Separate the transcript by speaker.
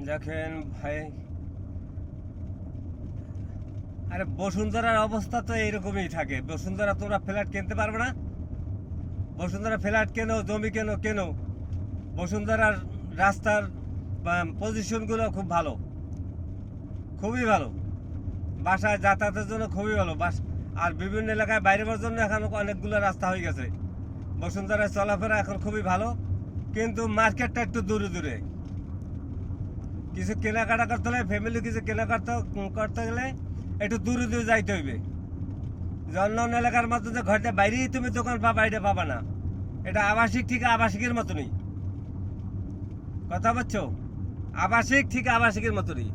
Speaker 1: দেখেন ভাই, আরে বসুন্ধরার অবস্থা তো এইরকমই থাকে। বসুন্ধরা তোমরা ফ্ল্যাট কিনতে পারবে না? বসুন্ধরা ফ্ল্যাট কেনো, জমি কেনো কেনো, বসুন্ধরার রাস্তার পজিশনগুলো খুব ভালো, খুবই ভালো, বাসায় যাতায়াতের জন্য খুবই ভালো। আর বিভিন্ন এলাকায় বাইরে যাওয়ার জন্য এখন অনেকগুলো রাস্তা হয়ে গেছে। বসুন্ধরায় চলাফেরা এখন খুবই ভালো, কিন্তু মার্কেটটা একটু দূরে দূরে। কিছু কেনাকাটা করতে হলে, ফ্যামিলি কিছু কেনাকাটা করতে গেলে একটু দূরে দূরে যাইতে হইবে। অন্য অন্য এলাকার মতো যে ঘরটা বাইরেই তুমি দোকান পাবা, এটা পাবা না। এটা আবাসিক ঠিক আবাসিকের মতনই, কথা বলছো? আবাসিক ঠিক আবাসিকের মতনই।